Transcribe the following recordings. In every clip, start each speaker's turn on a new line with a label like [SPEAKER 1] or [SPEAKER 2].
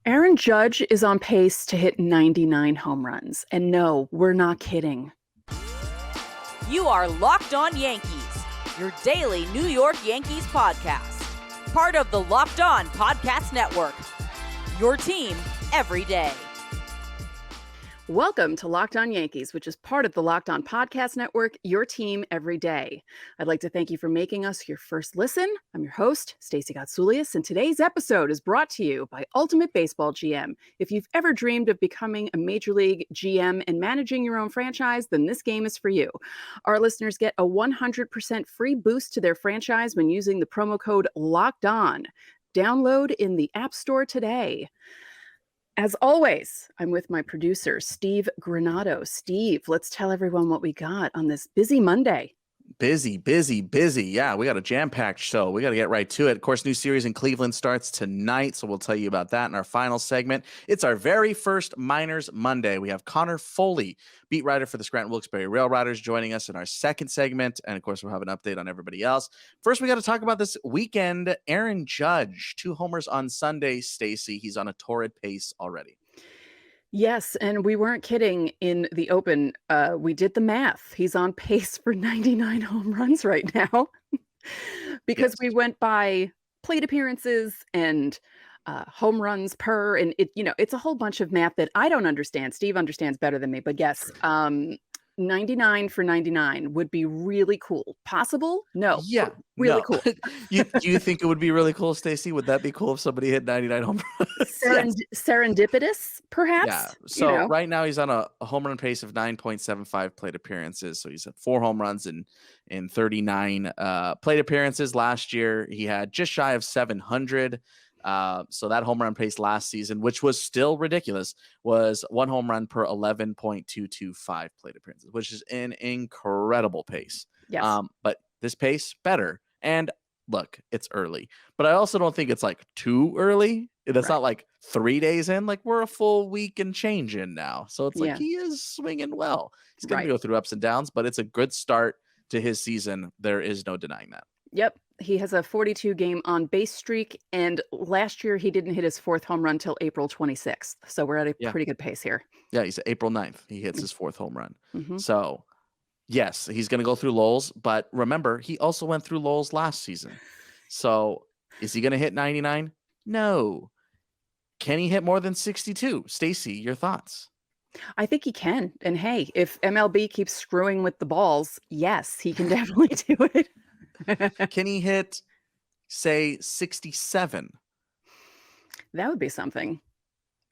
[SPEAKER 1] Aaron Judge is on pace to hit 99 home runs. And no, we're not kidding.
[SPEAKER 2] You are Locked On Yankees, your daily New York Yankees podcast. Part of the Locked On Podcast Network. Your team every day.
[SPEAKER 1] Welcome to Locked On Yankees, which is part of the Locked On Podcast Network, your team every day. I'd like to thank you for making us your first listen. I'm your host, Stacey Gotsoulias, and today's episode is brought to you by Ultimate Baseball GM. If you've ever dreamed of becoming a Major League GM and managing your own franchise, then this game is for you. Our listeners get a 100% free boost to their franchise when using the promo code Locked On. Download in the App Store today. As always, I'm with my producer, Steve Granado. Steve, let's tell everyone what we got on this busy Monday.
[SPEAKER 3] Busy. Yeah, we got a jam-packed show. We got to get right to it. Of course, new series in Cleveland starts tonight, so we'll tell you about that in our final segment. It's our very first Minors Monday. We have Conor Foley, beat writer for the Scranton Wilkes-Barre Railriders, joining us in our second segment, and of course, we'll have an update on everybody else. First, we got to talk about this weekend. Aaron Judge, 2 homers on Sunday. Stacey, he's on a torrid pace already.
[SPEAKER 1] Yes, and we weren't kidding in the open. We did the math. He's on pace for 99 home runs right now because we went by plate appearances and home runs per, and it's a whole bunch of math that I don't understand. Steve understands better than me, but yes, 99 for 99 would be really cool. Possible? No.
[SPEAKER 3] Yeah.
[SPEAKER 1] Really cool.
[SPEAKER 3] You think it would be really cool, Stacey? Would that be cool if somebody hit 99 home runs?
[SPEAKER 1] Serendipitous, perhaps?
[SPEAKER 3] Yeah. So right now he's on a home run pace of 9.75 plate appearances. So he's at 4 home runs in 39 plate appearances. Last year he had just shy of 700. So that home run pace last season, which was still ridiculous, was 1 home run per 11.225 plate appearances, which is an incredible pace.
[SPEAKER 1] Yes.
[SPEAKER 3] But this pace better. And look, it's early, but I also don't think it's like too early. It's not like 3 days in, like we're a full week and change in now. So it's like he is swinging well. He's going to go through ups and downs, but it's a good start to his season. There is no denying that.
[SPEAKER 1] Yep. He has a 42-game on-base streak, and last year he didn't hit his 4th home run till April 26th. So we're at a pretty good pace here.
[SPEAKER 3] Yeah, he's April 9th. He hits his 4th home run.
[SPEAKER 1] Mm-hmm.
[SPEAKER 3] So, yes, he's going to go through lulls, but remember, he also went through lulls last season. So, is he going to hit 99? No. Can he hit more than 62? Stacey, your thoughts?
[SPEAKER 1] I think he can. And hey, if MLB keeps screwing with the balls, yes, he can definitely do it.
[SPEAKER 3] Can he hit, say, 67?
[SPEAKER 1] That would be something.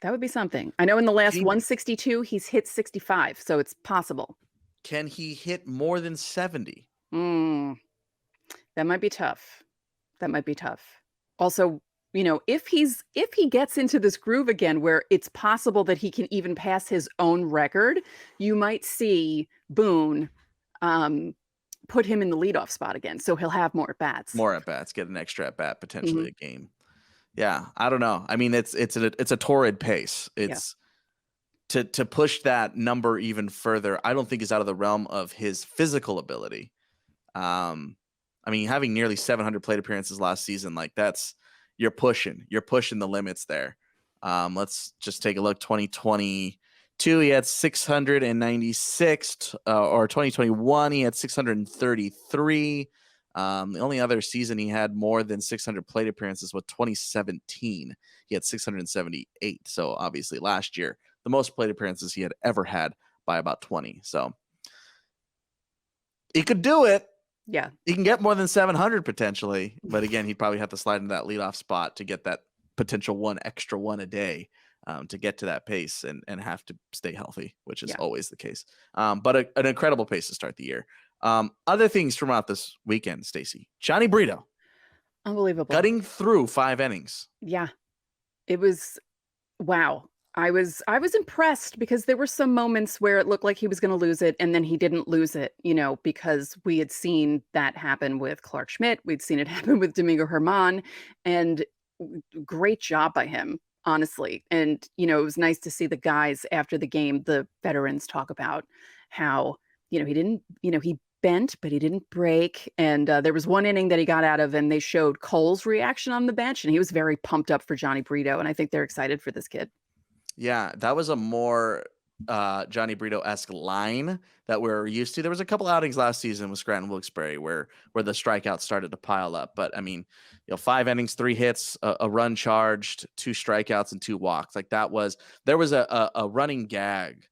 [SPEAKER 1] I know in the last 162, he's hit 65, so it's possible.
[SPEAKER 3] Can he hit more than 70?
[SPEAKER 1] That might be tough. Also, if he gets into this groove again where it's possible that he can even pass his own record, you might see Boone put him in the leadoff spot again, so he'll have more at-bats.
[SPEAKER 3] Get an extra at-bat, potentially a game. Yeah, I don't know. I mean, it's a torrid pace. It's to push that number even further, I don't think is out of the realm of his physical ability. I mean, having nearly 700 plate appearances last season, like you're pushing the limits there. Let's just take a look. 2022, he had 696, or 2021, he had 633. The only other season he had more than 600 plate appearances was 2017. He had 678. So obviously last year, the most plate appearances he had ever had by about 20. So he could do it.
[SPEAKER 1] Yeah.
[SPEAKER 3] He can get more than 700 potentially. But again, he'd probably have to slide into that leadoff spot to get that potential extra one a day. To get to that pace and have to stay healthy, which is always the case. But an incredible pace to start the year. Other things from out this weekend, Stacey. Jhony Brito.
[SPEAKER 1] Unbelievable.
[SPEAKER 3] Cutting through 5 innings.
[SPEAKER 1] Yeah. It was, wow. I was impressed because there were some moments where it looked like he was going to lose it, and then he didn't lose it, because we had seen that happen with Clarke Schmidt. We'd seen it happen with Domingo Germán, and great job by him. Honestly. And, it was nice to see the guys after the game, the veterans, talk about how, he didn't, he bent, but he didn't break. And there was one inning that he got out of, and they showed Cole's reaction on the bench, and he was very pumped up for Jhony Brito. And I think they're excited for this kid.
[SPEAKER 3] Yeah, that was a more Jhony Brito-esque line that we're used to. There was a couple outings last season with Scranton Wilkes-Barre where the strikeouts started to pile up. But I mean, 5 innings, 3 hits, a run charged, 2 strikeouts, and 2 walks. Like there was a running gag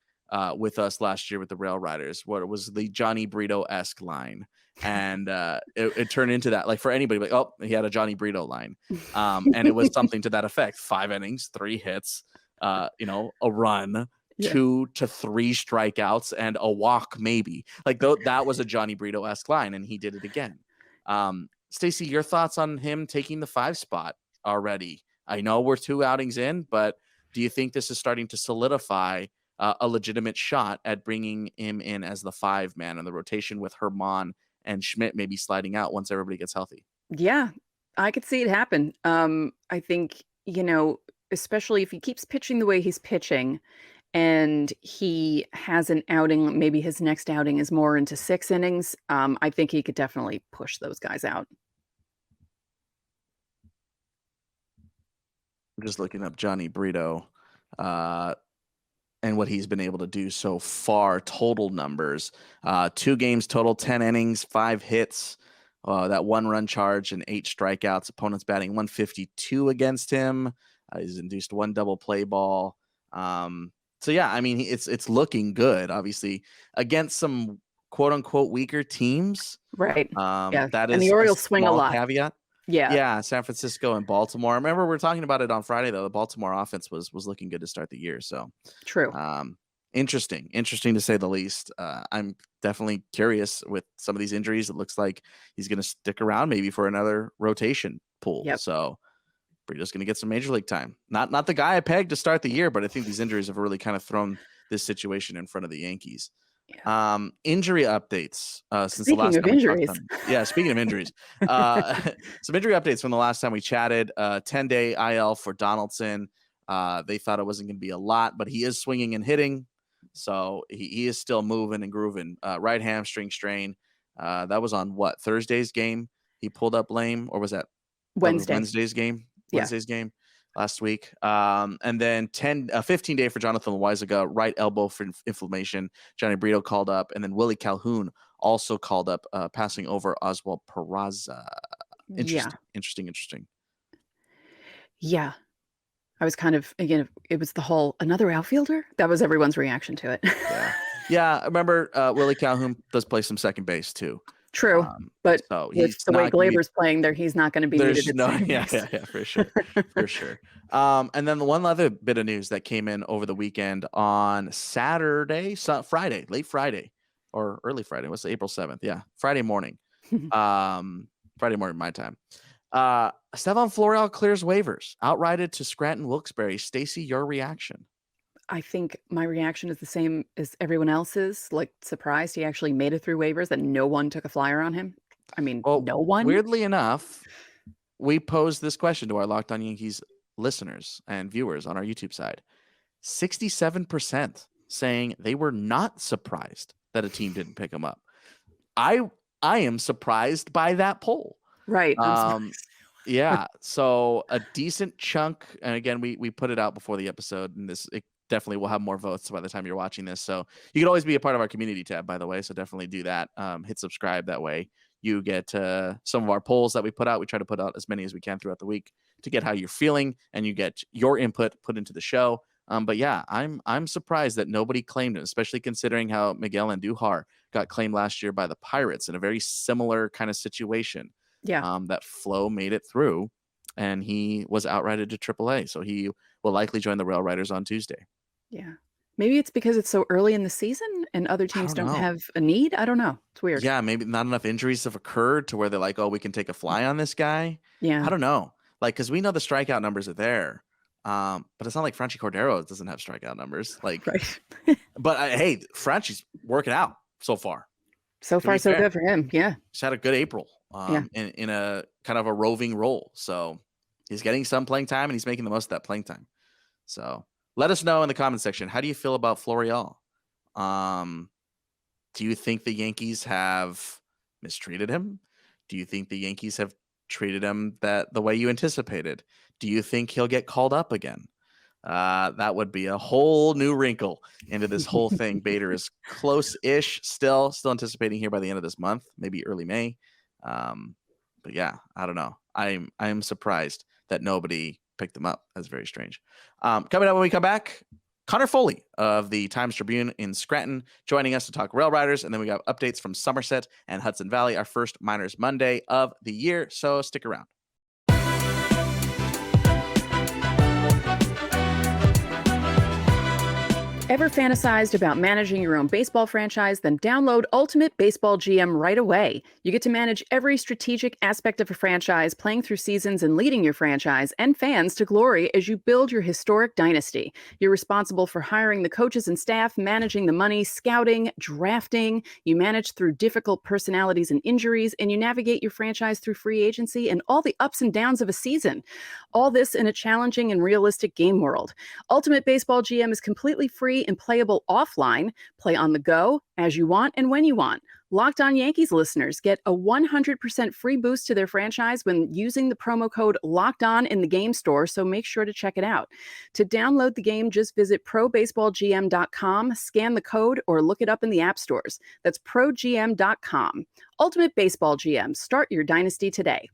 [SPEAKER 3] with us last year with the Railriders, where it was the Jhony Brito-esque line. And it turned into that, like, for anybody, like, oh, he had a Jhony Brito line. And it was something to that effect. 5 innings, 3 hits, a run, 2 to 3 strikeouts, and a walk, maybe. Like that was a Jhony Brito-esque line, and he did it again. Stacey, your thoughts on him taking the 5 spot already? I know we're 2 outings in, but do you think this is starting to solidify a legitimate shot at bringing him in as the 5 man in the rotation, with Germán and Schmidt maybe sliding out once everybody gets healthy?
[SPEAKER 1] Yeah, I could see it happen. I think, especially if he keeps pitching the way he's pitching and he has an outing, maybe his next outing is more into 6 innings, I think he could definitely push those guys out.
[SPEAKER 3] I'm just looking up Jhony Brito and what he's been able to do so far. Total numbers, 2 games total, 10 innings, 5 hits, that 1 run charge and 8 strikeouts. Opponents batting 152 against him. He's induced 1 double play ball. So yeah, I mean, it's looking good, obviously, against some quote unquote weaker teams.
[SPEAKER 1] Right. Yeah.
[SPEAKER 3] That is,
[SPEAKER 1] and the Orioles swing a lot.
[SPEAKER 3] Caveat. Yeah. San Francisco and Baltimore. I remember we were talking about it on Friday, though. The Baltimore offense was looking good to start the year. So
[SPEAKER 1] true.
[SPEAKER 3] Interesting to say the least. I'm definitely curious with some of these injuries. It looks like he's going to stick around maybe for another rotation pool.
[SPEAKER 1] Yep.
[SPEAKER 3] So Brito's going to get some major league time. Not the guy I pegged to start the year, but I think these injuries have really kind of thrown this situation in front of the Yankees. Yeah. Injury updates since the last time. Speaking of injuries, some injury updates from the last time we chatted. 10-day IL for Donaldson. They thought it wasn't going to be a lot, but he is swinging and hitting, so he is still moving and grooving. Right hamstring strain. That was on Thursday's game. He pulled up lame, or was that Wednesday's game? Wednesday's game last week. And then 15-day for Jonathan Loaizaga, right elbow for inflammation. Jhony Brito called up, and then Willie Calhoun also called up, passing over Oswald Peraza. Interesting.
[SPEAKER 1] Yeah. I was kind of, again, it was the whole another outfielder. That was everyone's reaction to it.
[SPEAKER 3] Yeah. I remember Willie Calhoun does play some second base too.
[SPEAKER 1] True, but so with the way Glaber's playing there, he's not going to be needed.
[SPEAKER 3] Yeah, for sure. And then the one other bit of news that came in over the weekend on Friday, late Friday or early Friday, was April 7th? Yeah, Friday morning. Friday morning my time. Estevan Florial clears waivers, outrighted to Scranton Wilkes-Barre. Stacey, your reaction?
[SPEAKER 1] I think my reaction is the same as everyone else's. Like, surprised he actually made it through waivers, that no one took a flyer on him. I mean, no one.
[SPEAKER 3] Weirdly enough, we posed this question to our Locked On Yankees listeners and viewers on our YouTube side. 67% saying they were not surprised that a team didn't pick him up. I am surprised by that poll.
[SPEAKER 1] Right.
[SPEAKER 3] Yeah. So a decent chunk, and again, we put it out before the episode, and it definitely will have more votes by the time you're watching this. So you can always be a part of our community tab, by the way. So definitely do that. Hit subscribe. That way you get some of our polls that we put out. We try to put out as many as we can throughout the week to get how you're feeling, and you get your input put into the show. But yeah, I'm surprised that nobody claimed it, especially considering how Miguel Andujar got claimed last year by the Pirates in a very similar kind of situation.
[SPEAKER 1] Yeah.
[SPEAKER 3] That Flo made it through, and he was outrighted to AAA. So he will likely join the Railriders on Tuesday.
[SPEAKER 1] Yeah. Maybe it's because it's so early in the season and other teams don't have a need. I don't know. It's weird.
[SPEAKER 3] Yeah, maybe not enough injuries have occurred to where they're like, oh, we can take a fly on this guy.
[SPEAKER 1] Yeah.
[SPEAKER 3] I don't know. Like, because we know the strikeout numbers are there. But it's not like Franchy Cordero doesn't have strikeout numbers. Like,
[SPEAKER 1] right.
[SPEAKER 3] But hey, Franchy's working out so far.
[SPEAKER 1] So far, so good for him. Yeah.
[SPEAKER 3] He's had a good April in a kind of a roving role. So he's getting some playing time, and he's making the most of that playing time. So let us know in the comment section. How do you feel about Florial? Do you think the Yankees have mistreated him? Do you think the Yankees have treated him the way you anticipated? Do you think he'll get called up again? That would be a whole new wrinkle into this whole thing. Beeter is close-ish, still anticipating here by the end of this month, maybe early May. But yeah, I don't know. I'm surprised that nobody picked him up. That's very strange. Coming up when we come back, Conor Foley of the Times-Tribune in Scranton joining us to talk Railriders, and then we got updates from Somerset and Hudson Valley, our first Miners Monday of the year. So stick around.
[SPEAKER 1] Ever fantasized about managing your own baseball franchise? Then download Ultimate Baseball GM right away. You get to manage every strategic aspect of a franchise, playing through seasons and leading your franchise and fans to glory as you build your historic dynasty. You're responsible for hiring the coaches and staff, managing the money, scouting, drafting. You manage through difficult personalities and injuries, and you navigate your franchise through free agency and all the ups and downs of a season. All this in a challenging and realistic game world. Ultimate Baseball GM is completely free and playable offline. Play on the go, as you want, and when you want. Locked On Yankees listeners get a 100% free boost to their franchise when using the promo code Locked On in the game store, so make sure to check it out. To download the game, just visit probaseballgm.com, scan the code, or look it up in the app stores. That's progm.com. Ultimate Baseball GM. Start your dynasty today.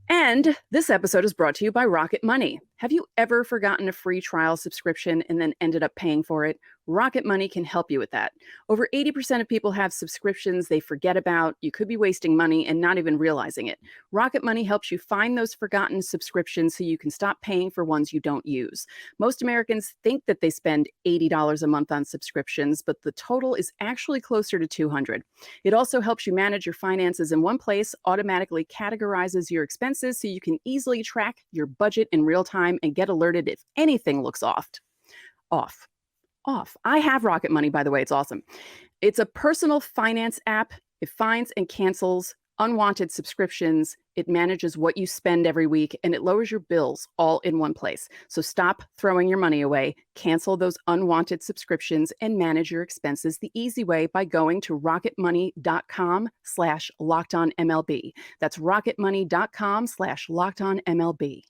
[SPEAKER 1] And this episode is brought to you by Rocket Money. Have you ever forgotten a free trial subscription and then ended up paying for it? Rocket Money can help you with that. Over 80% of people have subscriptions they forget about. You could be wasting money and not even realizing it. Rocket Money helps you find those forgotten subscriptions so you can stop paying for ones you don't use. Most Americans think that they spend $80 a month on subscriptions, but the total is actually closer to $200. It also helps you manage your finances in one place, automatically categorizes your expenses so you can easily track your budget in real time and get alerted if anything looks off. I have Rocket Money, by the way. It's awesome. It's a personal finance app. It finds and cancels unwanted subscriptions. It manages what you spend every week, and it lowers your bills all in one place. So stop throwing your money away, cancel those unwanted subscriptions, and manage your expenses the easy way by going to rocketmoney.com/lockedonmlb. That's rocketmoney.com/lockedonmlb.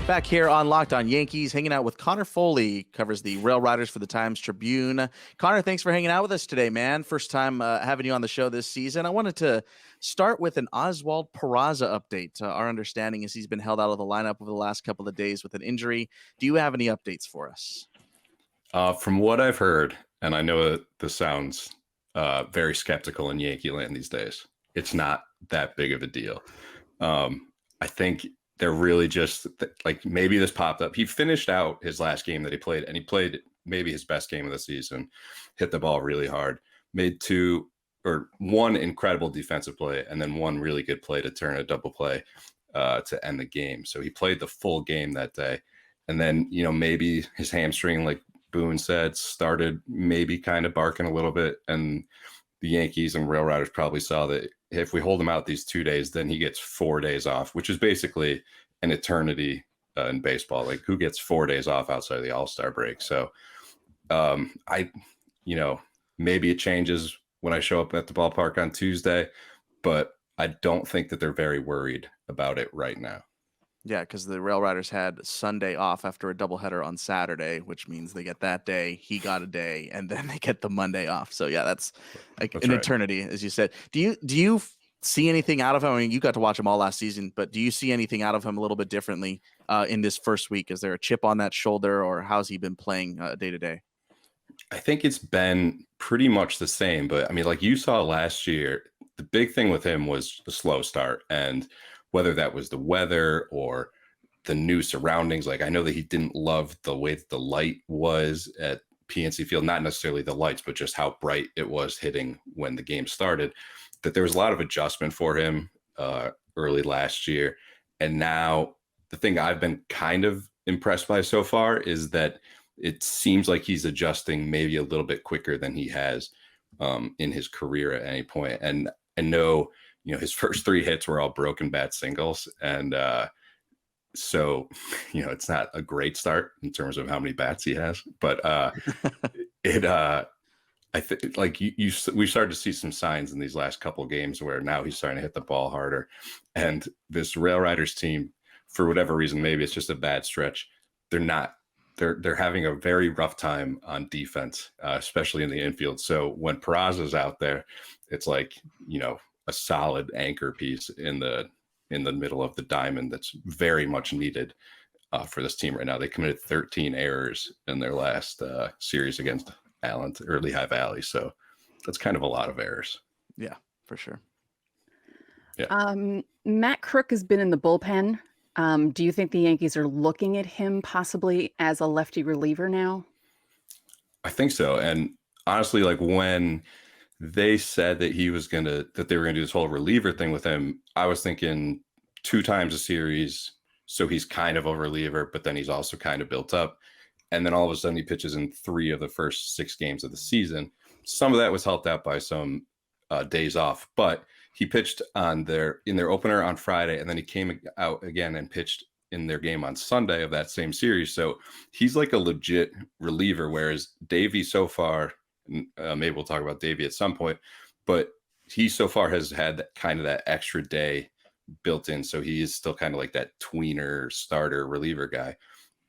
[SPEAKER 3] Back here on Locked On Yankees, hanging out with Conor Foley, covers the Railriders for the Times-Tribune. Conor, thanks for hanging out with us today, man. First time having you on the show this season. I wanted to start with an Oswald Peraza update. Our understanding is he's been held out of the lineup over the last couple of days with an injury. Do you have any updates for us?
[SPEAKER 4] From what I've heard, and I know that this sounds very skeptical in Yankee land these days, it's not that big of a deal. I think they're really just like, maybe this popped up. He finished out his last game that he played, and he played maybe his best game of the season, hit the ball really hard, made one incredible defensive play, and then one really good play to turn a double play to end the game. So he played the full game that day. And then, maybe his hamstring, like Boone said, started maybe kind of barking a little bit. And the Yankees and Railriders probably saw that if we hold him out these 2 days, then he gets 4 days off, which is basically an eternity in baseball. Like, who gets 4 days off outside of the All-Star break? So maybe it changes when I show up at the ballpark on Tuesday, but I don't think that they're very worried about it right now.
[SPEAKER 3] Yeah, because the Railriders had Sunday off after a doubleheader on Saturday, which means they get that day, he got a day, and then they get the Monday off. So yeah, that's like an eternity, as you said. Do you see anything out of him? I mean, you got to watch him all last season, but do you see anything out of him a little bit differently in this first week? Is there a chip on that shoulder, or how's he been playing day to day?
[SPEAKER 4] I think it's been pretty much the same, but I mean, like you saw last year, the big thing with him was the slow start, and whether that was the weather or the new surroundings. Like, I know that he didn't love the way that the light was at PNC Field, not necessarily the lights, but just how bright it was hitting when the game started, that there was a lot of adjustment for him early last year. And now the thing I've been kind of impressed by so far is that it seems like he's adjusting maybe a little bit quicker than he has in his career at any point. And I know, his first 3 hits were all broken bat singles. And So, it's not a great start in terms of how many bats he has, but I think like we started to see some signs in these last couple of games where now he's starting to hit the ball harder. And this Railriders team, for whatever reason, maybe it's just a bad stretch, they're having a very rough time on defense, especially in the infield. So when Peraza's out there, it's like, a solid anchor piece in the middle of the diamond that's very much needed for this team right now. They committed 13 errors in their last series against Lehigh Valley. So that's kind of a lot of errors.
[SPEAKER 3] Yeah, for sure.
[SPEAKER 4] Yeah.
[SPEAKER 1] Matt Krook has been in the bullpen. Do you think the Yankees are looking at him possibly as a lefty reliever now?
[SPEAKER 4] I think so. And honestly, like when they said that they were gonna do this whole reliever thing with him, I was thinking 2 times a series. So he's kind of a reliever, but then he's also kind of built up. And then all of a sudden he pitches in 3 of the first 6 games of the season. Some of that was helped out by some days off, but he pitched in their opener on Friday, and then he came out again and pitched in their game on Sunday of that same series. So he's like a legit reliever, whereas Deivi so far, maybe we'll talk about Deivi at some point, but he so far has had kind of that extra day built in. So he is still kind of like that tweener starter reliever guy.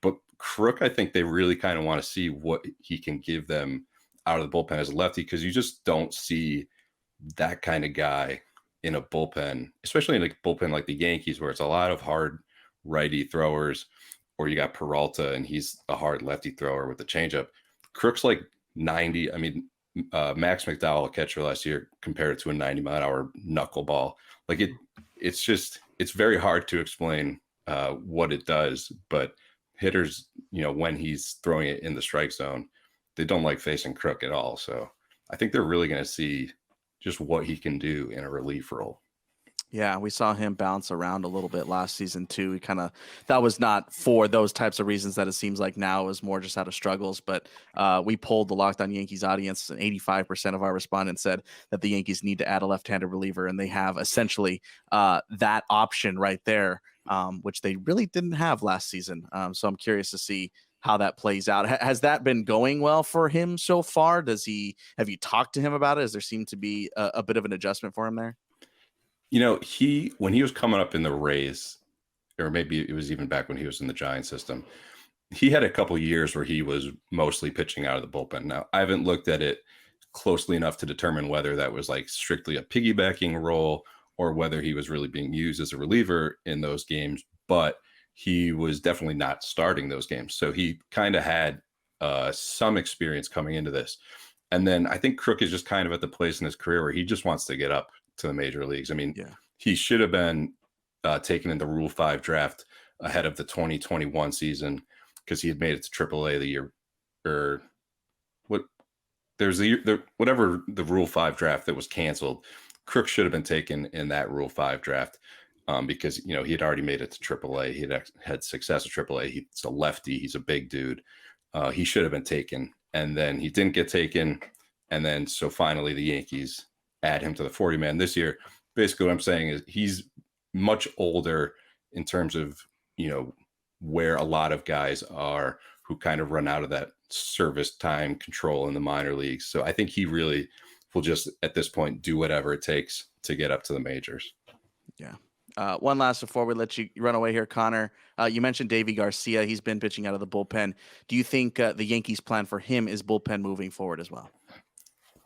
[SPEAKER 4] But Krook, I think they really kind of want to see what he can give them out of the bullpen as a lefty, because you just don't see that kind of guy in a bullpen, especially in a bullpen like the Yankees, where it's a lot of hard righty throwers, or you got Peralta and he's a hard lefty thrower with the changeup. Krook's like 90. I mean, Max McDowell, a catcher last year, compared it to a 90-mile-an-hour knuckleball. Like it's very hard to explain what it does, but hitters, when he's throwing it in the strike zone, they don't like facing Krook at all. So I think they're really going to see just what he can do in a relief role.
[SPEAKER 3] Yeah, we saw him bounce around a little bit last season too. That was not for those types of reasons that it seems like now, is more just out of struggles. But we polled the Locked On Yankees audience, and 85% of our respondents said that the Yankees need to add a left-handed reliever, and they have essentially that option right there, which they really didn't have last season. So I'm curious to see how that plays out. Has that been going well for him so far? Have you talked to him about it? Does there seem to be a bit of an adjustment for him there?
[SPEAKER 4] When he was coming up in the Rays, or maybe it was even back when he was in the Giants system, he had a couple years where he was mostly pitching out of the bullpen. Now, I haven't looked at it closely enough to determine whether that was like strictly a piggybacking role or whether he was really being used as a reliever in those games, but he was definitely not starting those games. So he kind of had some experience coming into this. And then I think Krook is just kind of at the place in his career where he just wants to get up to the major leagues. I mean, He should have been taken in the Rule 5 draft ahead of the 2021 season, because he had made it to AAA the year, or whatever the Rule 5 draft that was canceled. Krook should have been taken in that Rule 5 draft because he had already made it to AAA. He had success at AAA. He's a lefty. He's a big dude. He should have been taken, and then he didn't get taken. And then so finally the Yankees add him to the 40-man this year. Basically what I'm saying is he's much older in terms of, where a lot of guys are who kind of run out of that service time control in the minor leagues. So I think he really will just, at this point, do whatever it takes to get up to the majors.
[SPEAKER 3] Yeah. One last before we let you run away here, Connor. You mentioned Deivi Garcia. He's been pitching out of the bullpen. Do you think the Yankees' plan for him is bullpen moving forward as well?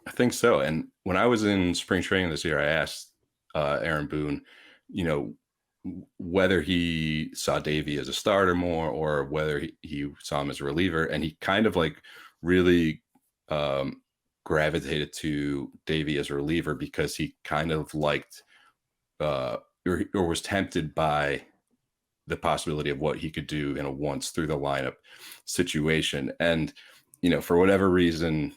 [SPEAKER 4] I think so. And when I was in spring training this year, I asked Aaron Boone, whether he saw Deivi as a starter more or whether he saw him as a reliever. And he kind of like really gravitated to Deivi as a reliever because he kind of liked or was tempted by the possibility of what he could do in a once through the lineup situation. And, for whatever reason,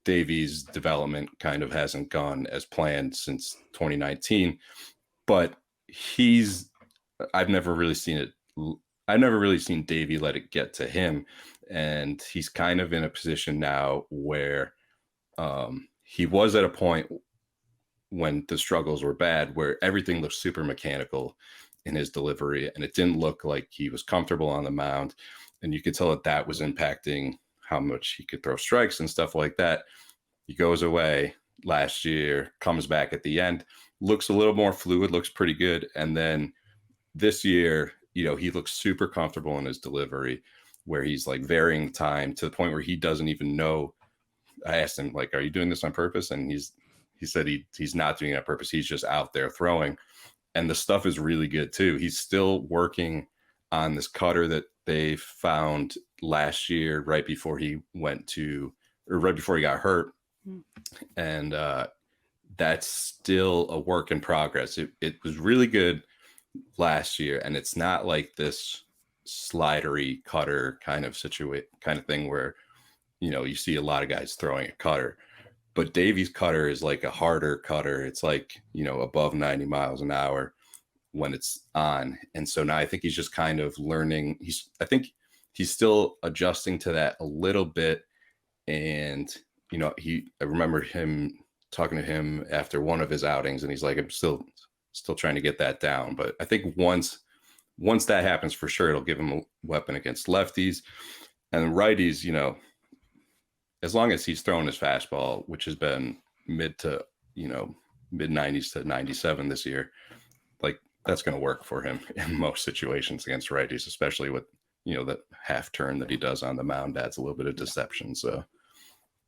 [SPEAKER 4] Deivi's development kind of hasn't gone as planned since 2019, but I've never really seen Deivi let it get to him. And he's kind of in a position now where he was at a point when the struggles were bad, where everything looked super mechanical in his delivery, and it didn't look like he was comfortable on the mound. And you could tell that was impacting how much he could throw strikes and stuff like that. He goes away last year, comes back at the end, looks a little more fluid, looks pretty good. And then this year, he looks super comfortable in his delivery, where he's like varying time to the point where he doesn't even know. I asked him, like, are you doing this on purpose? And he said he's not doing it on purpose. He's just out there throwing. And the stuff is really good too. He's still working on this cutter that they found last year, right before he got hurt. And that's still a work in progress. It was really good last year. And it's not like this slidery cutter kind of thing where, you see a lot of guys throwing a cutter, but Deivi's cutter is like a harder cutter. It's like, above 90 miles an hour when it's on. And so now I think he's just kind of learning. I think he's still adjusting to that a little bit. And, I remember him talking to him after one of his outings, and he's like, I'm still trying to get that down. But I think once that happens, for sure, it'll give him a weapon against lefties and righties. As long as he's throwing his fastball, which has been mid 90s to 97 this year, like that's going to work for him in most situations against righties, especially with, that half turn that he does on the mound adds a little bit of deception. So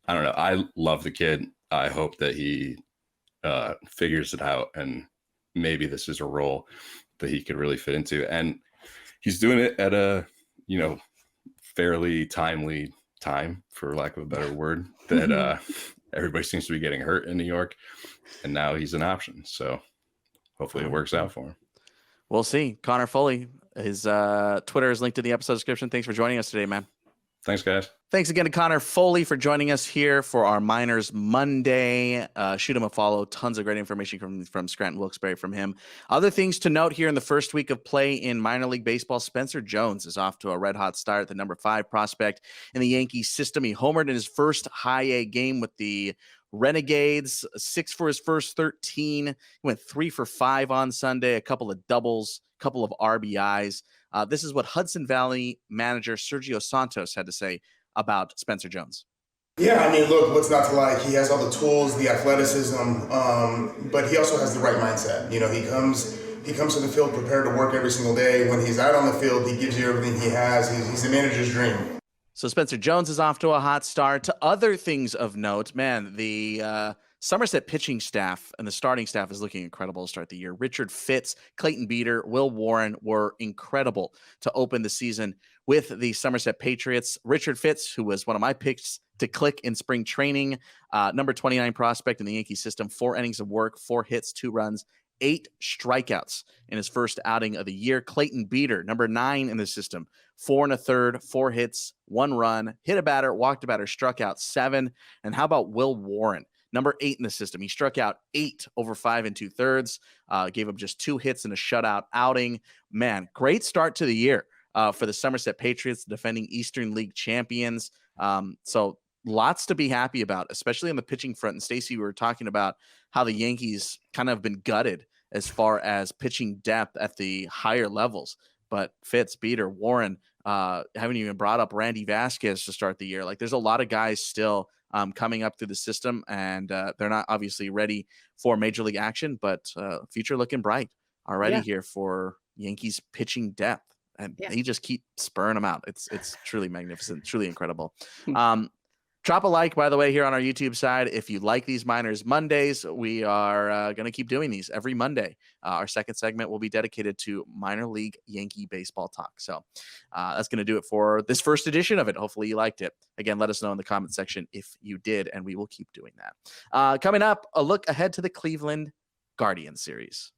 [SPEAKER 4] I don't know. I love the kid. I hope that he figures it out, and maybe this is a role that he could really fit into. And he's doing it at a, fairly timely time, for lack of a better word, that everybody seems to be getting hurt in New York, and now he's an option. So hopefully it works out for him.
[SPEAKER 3] We'll see. Conor Foley, his Twitter is linked to the episode description. Thanks for joining us today, man.
[SPEAKER 4] Thanks, guys.
[SPEAKER 3] Thanks again to Conor Foley for joining us here for our Miners Monday. Shoot him a follow. Tons of great information from Scranton Wilkes-Barre from him. Other things to note here in the first week of play in minor league baseball, Spencer Jones is off to a red-hot start, the number 5 prospect in the Yankees system. He homered in his first high-A game with the Renegades, 6 for his first 13. He went 3 for 5 on Sunday, a couple of doubles, a couple of RBIs. This is what Hudson Valley manager Sergio Santos had to say about Spencer Jones.
[SPEAKER 5] Yeah, look, what's not to like? He has all the tools, the athleticism, but he also has the right mindset. He comes to the field prepared to work every single day. When he's out on the field, he gives you everything he has. He's a manager's dream.
[SPEAKER 3] So Spencer Jones is off to a hot start. To other things of note, man, the Somerset pitching staff and the starting staff is looking incredible to start the year. Richard Fitz, Clayton Beeter, Will Warren were incredible to open the season with the Somerset Patriots. Richard Fitz, who was one of my picks to click in spring training, number 29 prospect in the Yankee system, 4 innings of work, 4 hits, 2 runs, 8 strikeouts in his first outing of the year. Clayton Beeter, number 9 in the system, 4 1/3, 4 hits, 1 run, hit a batter, walked a batter, struck out 7. And how about Will Warren? Number 8 in the system. He struck out 8 over 5 2/3, gave up just 2 hits in a shutout outing. Man, great start to the year for the Somerset Patriots, defending Eastern League champions. So lots to be happy about, especially on the pitching front. And Stacey, we were talking about how the Yankees kind of been gutted as far as pitching depth at the higher levels. But Fitz, Beeter, Warren, haven't even brought up Randy Vasquez to start the year. Like, there's a lot of guys still coming up through the system, and they're not obviously ready for major league action, but future looking bright already here for Yankees pitching depth, and they just keep spurring them out. It's truly magnificent, truly incredible. Drop a like, by the way, here on our YouTube side. If you like these Miners Mondays, we are going to keep doing these every Monday. Our second segment will be dedicated to minor league Yankee baseball talk. So that's going to do it for this first edition of it. Hopefully you liked it. Again, let us know in the comment section if you did, and we will keep doing that. Coming up, a look ahead to the Cleveland Guardians series.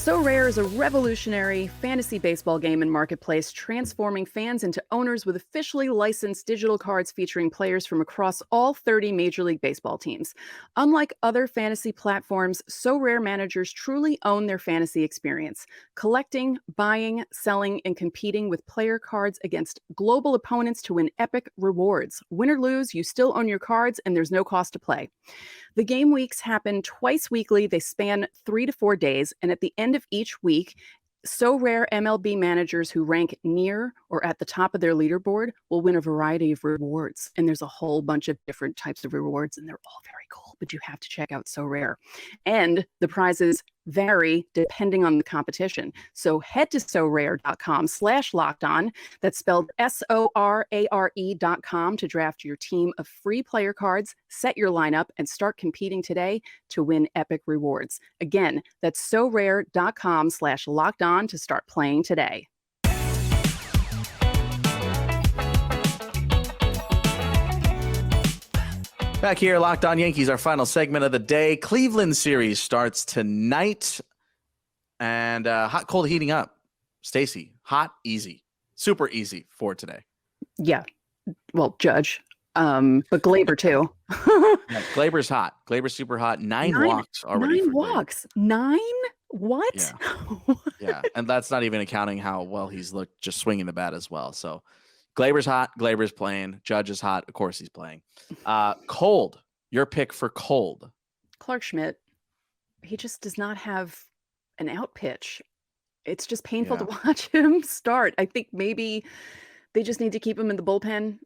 [SPEAKER 1] So Rare is a revolutionary fantasy baseball game and marketplace, transforming fans into owners with officially licensed digital cards featuring players from across all 30 Major League Baseball teams. Unlike other fantasy platforms, So Rare managers truly own their fantasy experience, collecting, buying, selling, and competing with player cards against global opponents to win epic rewards. Win or lose, you still own your cards, and there's no cost to play. The game weeks happen twice weekly. They span 3 to 4 days, and at the end of each week, So Rare MLB managers who rank near or at the top of their leaderboard will win a variety of rewards. And there's a whole bunch of different types of rewards, and they're all very cool, but you have to check out So Rare. And the prizes vary depending on the competition. So head to sorare.com/lockedon. That's spelled SORARE.com to draft your team of free player cards, set your lineup, and start competing today to win epic rewards. Again, that's sorare.com/lockedon to start playing today.
[SPEAKER 3] Back here, Locked On Yankees, our final segment of the day. Cleveland series starts tonight, and hot, cold, heating up. Stacey, hot, easy, super easy for today.
[SPEAKER 1] Yeah, well, Judge, but Glaber too.
[SPEAKER 3] Yeah, Glaber's hot. Glaber's super hot. Nine walks already.
[SPEAKER 1] 9 walks. 9? What?
[SPEAKER 3] Yeah. Yeah, and that's not even accounting how well he's looked just swinging the bat as well. So Glaber's hot. Glaber's playing. Judge is hot. Of course he's playing. Cold. Your pick for cold.
[SPEAKER 1] Clarke Schmidt. He just does not have an out pitch. It's just painful to watch him start. I think maybe they just need to keep him in the bullpen.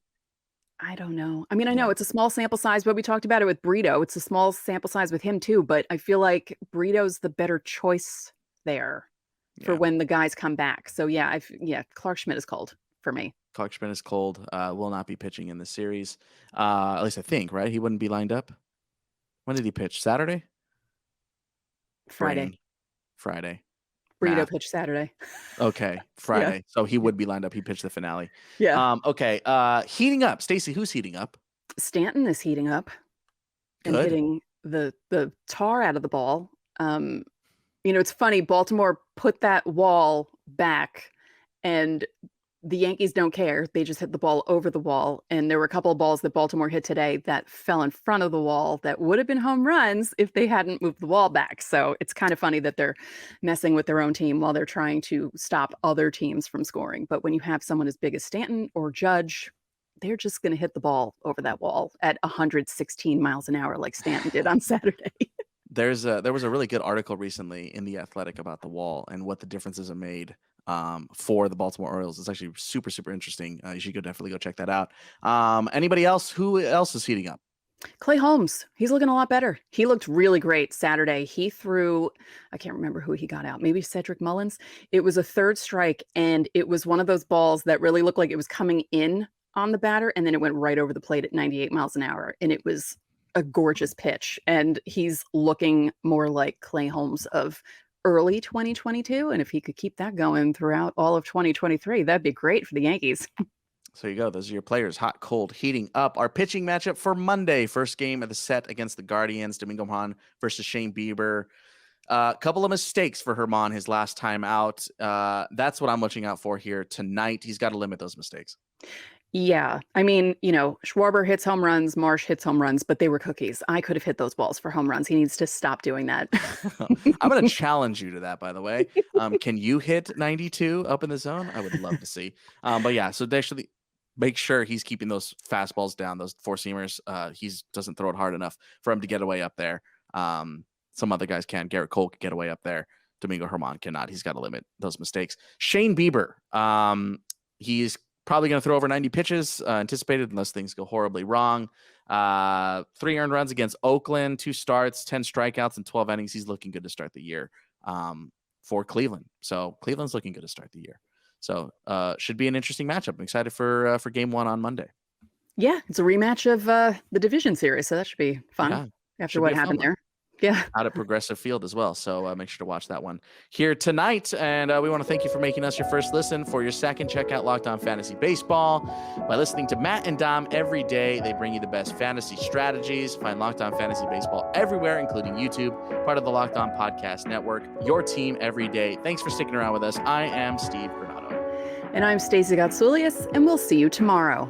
[SPEAKER 1] I don't know. I mean, I know it's a small sample size, but we talked about it with Brito. It's a small sample size with him too, but I feel like Brito's the better choice there for when the guys come back. So Clarke Schmidt is cold for me.
[SPEAKER 3] Clarke Schmidt is cold. Will not be pitching in the series. At least I think, right? He wouldn't be lined up. When did he pitch? Saturday?
[SPEAKER 1] Friday.
[SPEAKER 3] Friday.
[SPEAKER 1] Brito pitched Saturday.
[SPEAKER 3] Okay. Friday. Yeah. So he would be lined up. He pitched the finale.
[SPEAKER 1] Yeah.
[SPEAKER 3] Okay. Heating up. Stacey, who's heating up?
[SPEAKER 1] Stanton is heating up and getting the tar out of the ball. It's funny. Baltimore put that wall back, and the Yankees don't care. They just hit the ball over the wall. And there were a couple of balls that Baltimore hit today that fell in front of the wall that would have been home runs if they hadn't moved the wall back. So it's kind of funny that they're messing with their own team while they're trying to stop other teams from scoring. But when you have someone as big as Stanton or Judge, they're just going to hit the ball over that wall at 116 miles an hour like Stanton did on Saturday.
[SPEAKER 3] There was a really good article recently in The Athletic about the wall and what the differences are made for the Baltimore Orioles. It's actually super, super interesting. You should definitely go check that out. Anybody else? Who else is heating up?
[SPEAKER 1] Clay Holmes. He's looking a lot better. He looked really great Saturday. He threw, I can't remember who he got out, maybe Cedric Mullins. It was a third strike, and it was one of those balls that really looked like it was coming in on the batter, and then it went right over the plate at 98 miles an hour. And it was a gorgeous pitch. And he's looking more like Clay Holmes of early 2022, and if he could keep that going throughout all of 2023, that'd be great for the Yankees.
[SPEAKER 3] So you go. Those are your players. Hot, cold, heating up. Our pitching matchup for Monday. First game of the set against the Guardians. Domingo Germán versus Shane Bieber. A couple of mistakes for Germán his last time out. That's what I'm watching out for here tonight. He's got to limit those mistakes.
[SPEAKER 1] Yeah. I mean, Schwarber hits home runs, Marsh hits home runs, but they were cookies. I could have hit those balls for home runs. He needs to stop doing that.
[SPEAKER 3] I'm going to challenge you to that, by the way. Can you hit 92 up in the zone? I would love to see. But yeah, so they should make sure he's keeping those fastballs down, those four-seamers. He doesn't throw it hard enough for him to get away up there. Some other guys can. Garrett Cole can get away up there. Domingo Germán cannot. He's got to limit those mistakes. Shane Bieber. He's probably going to throw over 90 pitches anticipated unless things go horribly wrong. 3 earned runs against Oakland, 2 starts, 10 strikeouts in 12 innings. He's looking good to start the year for Cleveland. So Cleveland's looking good to start the year. So should be an interesting matchup. I'm excited for game 1 on Monday.
[SPEAKER 1] Yeah, it's a rematch of the division series, so that should be fun after what happened there.
[SPEAKER 3] out at Progressive Field as well. So make sure to watch that one here tonight. And we want to thank you for making us your first listen. For your second, check out Locked On Fantasy Baseball. By listening to Matt and Dom every day, they bring you the best fantasy strategies. Find Locked On Fantasy Baseball everywhere, including YouTube, part of the Locked On Podcast Network, your team every day. Thanks for sticking around with us. I am Steve Granado.
[SPEAKER 1] And I'm Stacey Gotsoulias, and we'll see you tomorrow.